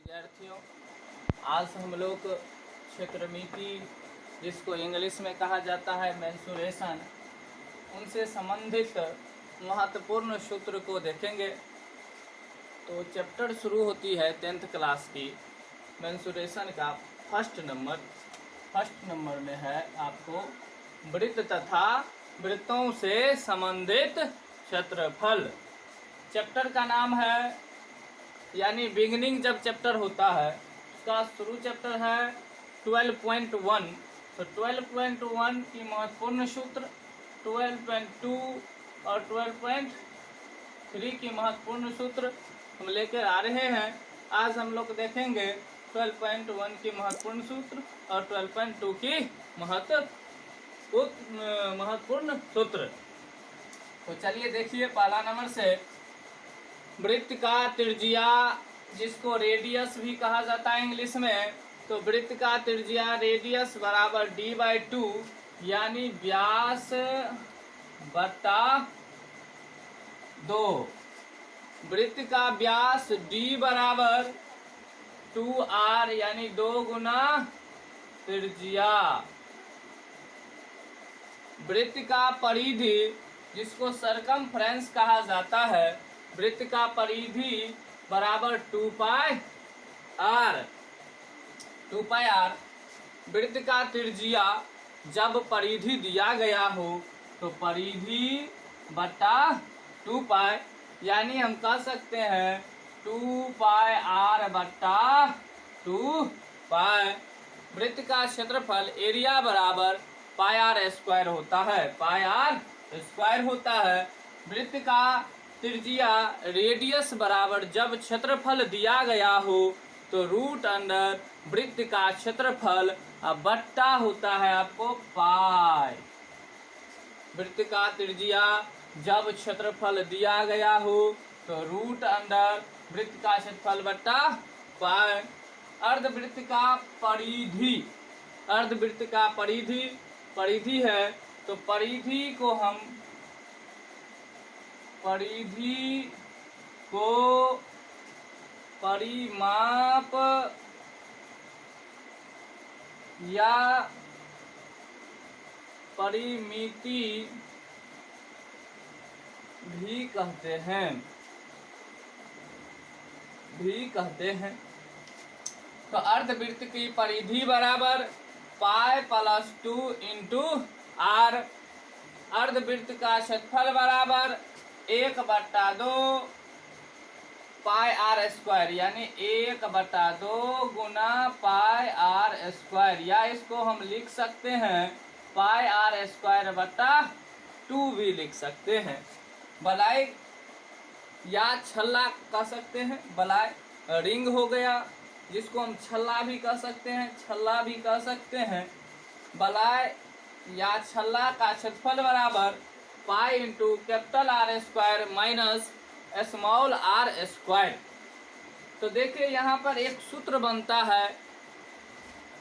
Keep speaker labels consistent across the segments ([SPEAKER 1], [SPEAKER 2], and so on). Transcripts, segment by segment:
[SPEAKER 1] विद्यार्थियों, आज हम लोग क्षेत्रमिति, जिसको इंग्लिश में कहा जाता है मेंसुरेशन, उनसे संबंधित महत्वपूर्ण सूत्र को देखेंगे। तो चैप्टर शुरू होती है 10th क्लास की मेंसुरेशन का फर्स्ट नंबर में है आपको वृत्त तथा वृत्तों से संबंधित क्षेत्रफल। चैप्टर का नाम है, यानी बिगिनिंग जब चैप्टर होता है उसका शुरू चैप्टर है 12.1। तो 12.1 की महत्वपूर्ण सूत्र, 12.2 और 12.3 की महत्वपूर्ण सूत्र हम लेकर आ रहे हैं। आज हम लोग देखेंगे 12.1 की महत्वपूर्ण सूत्र और 12.2 की महत्वपूर्ण सूत्र। तो चलिए देखिए, पहला नंबर से वृत्त का त्रिज्या, जिसको रेडियस भी कहा जाता है इंग्लिश में, तो वृत्त का त्रिज्या रेडियस बराबर d/2, यानी व्यास बटा 2। वृत्त का व्यास d बराबर 2r, यानी 2 गुना त्रिज्या। वृत्त का परिधि, जिसको सरकमफ्रेंस कहा जाता है, वृत्त का परिधि बराबर 2πr। वृत्त का त्रिज्या जब परिधि दिया गया हो तो परिधि बटा 2π, यानी हम कह सकते हैं 2πr बटा 2π। वृत्त का क्षेत्रफल एरिया बराबर πr² होता है, πr² होता है। वृत्त का त्रिज्या रेडियस बराबर जब क्षेत्रफल दिया गया हो तो रूट अंडर वृत्त का क्षेत्रफल बट्टा होता है आपको पाई। वृत्त का त्रिज्या जब क्षेत्रफल दिया गया हो तो रूट अंडर वृत्त का क्षेत्रफल बट्टा पाई। अर्धवृत्त का परिधि, अर्धवृत्त का परिधि है, तो परिधि को परिमाप या परिमिति भी कहते हैं। तो अर्धवृत्त की परिधि बराबर π+2 इंटू r। अर्धवृत्त का क्षेत्रफल बराबर 1/2 πr², यानी 1/2 गुना πr², या इसको हम लिख सकते हैं πr² बटा 2 भी लिख सकते हैं। बलाई या छल्ला कह सकते हैं, बलाई रिंग हो गया, जिसको हम छल्ला भी कह सकते हैं। बलाई या छल्ला का क्षेत्रफल बराबर pi into R² minus small r²। तो देखिए यहाँ पर एक सूत्र बनता है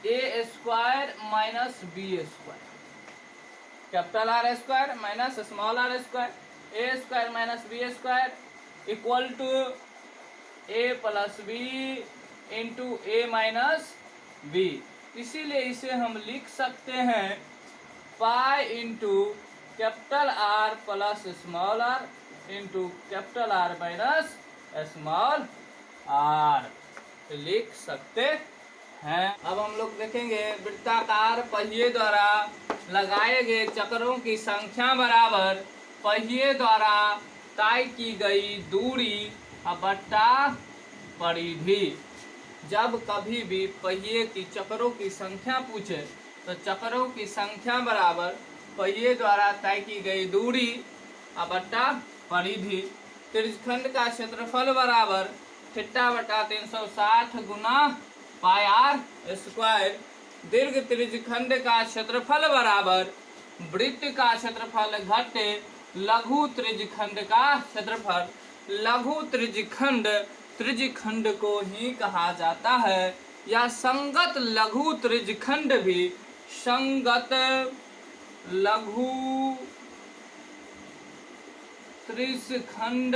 [SPEAKER 1] a² minus b², R² minus small r², a² minus b² equal to a+b into a minus b। इसीलिए इसे हम लिख सकते हैं pi into R plus small r into R minus small r लिख सकते हैं। अब हम लोग देखेंगे वृत्ताकार पहिए द्वारा लगाए गए चक्रों की संख्या बराबर पहिए द्वारा तय की गई दूरी बट्टा परिधि। जब कभी भी पहिए की चक्रों की संख्या पूछे तो चक्रों की संख्या बराबर पहिए द्वारा तय की गई दूरी बट्टा परिधि। त्रिज्यखंड का क्षेत्रफल बराबर θ/360 गुना πr²। दीर्घ त्रिज्यखंड का क्षेत्रफल बराबर वृत्त का क्षेत्रफल घटे लघु त्रिज्यखंड का क्षेत्रफल। लघु त्रिज्यखंड को ही कहा जाता है, या संगत लघु त्रिज्यखंड भी संगत लघु त्रिज्यखंड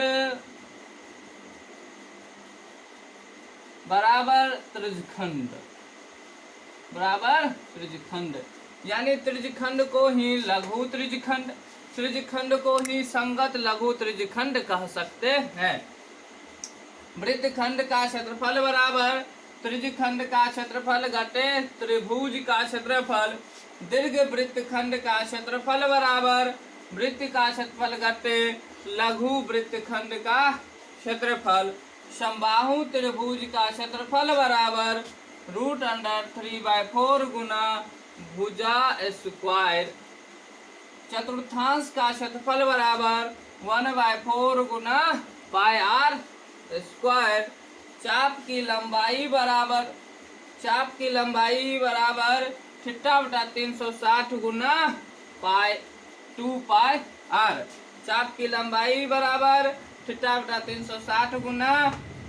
[SPEAKER 1] बराबर त्रिज्यखंड, बराबर त्रिज्यखंड। यानी त्रिज्यखंड को ही लघु त्रिज्यखंड, त्रिज्यखंड को ही संगत लघु त्रिज्यखंड कह सकते हैं। वृत्तखंड का क्षेत्रफल बराबर त्रिज्यखंड का क्षेत्रफल घटे त्रिभुज का क्षेत्रफल। दीर्घ वृत्तखंड का क्षेत्रफल बराबर वृत्त का क्षेत्रफल घटे लघु वृत्तखंड का क्षेत्रफल। समबाहु त्रिभुज का क्षेत्रफल बराबर √3/4 गुना भुजा स्क्वायर। चतुर्थांश का क्षेत्रफल बराबर 1/4 गुना पाई आर स्क्वायर। चाप की लंबाई बराबर θ/360 गुना पाई 2 पाई आर। चाप की लंबाई बराबर θ/360 गुना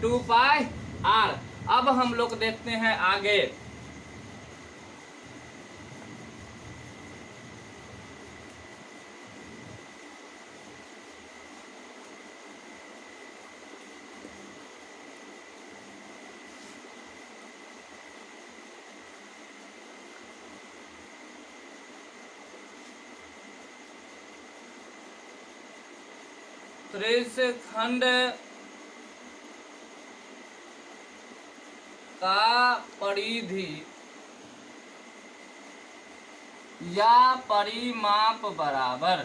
[SPEAKER 1] 2 पाई आर। अब हम लोग देखते हैं आगे। त्रिज्यखंड का परिधि या परिमाप बराबर,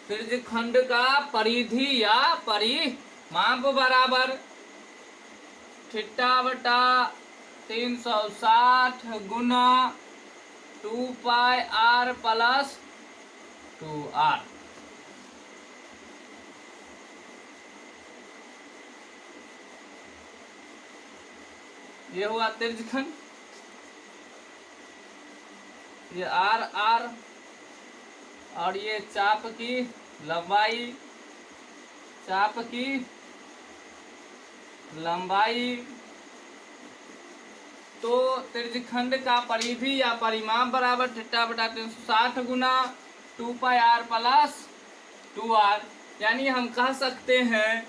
[SPEAKER 1] त्रिज्यखंड का परिधि या परिमाप बराबर θ/360 गुना 2 पाई आर प्लस 2r। ये हुआ त्रिज्यखंड, ये आर और ये चाप की लंबाई। तो त्रिज्यखंड का परिधि या परिमाप बराबर θ/360 गुना 2 पाई आर प्लस 2r। यानी हम कह सकते हैं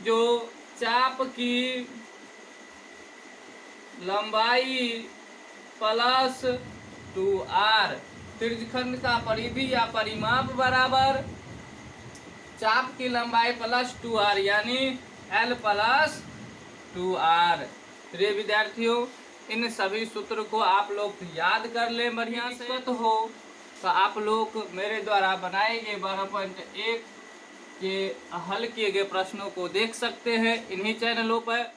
[SPEAKER 1] जो चाप की लंबाई प्लस 2r, त्रिज्यखंड का परिधि या परिमाप बराबर चाप की लंबाई प्लस 2r यानी l प्लस 2r। प्रिय विद्यार्थियों, इन सभी सूत्र को आप लोग याद कर लें बढ़िया से। तो आप लोग मेरे द्वारा बनाए गए 12.1 के हल किए गए प्रश्नों को देख सकते हैं इन्हीं चैनलों पर।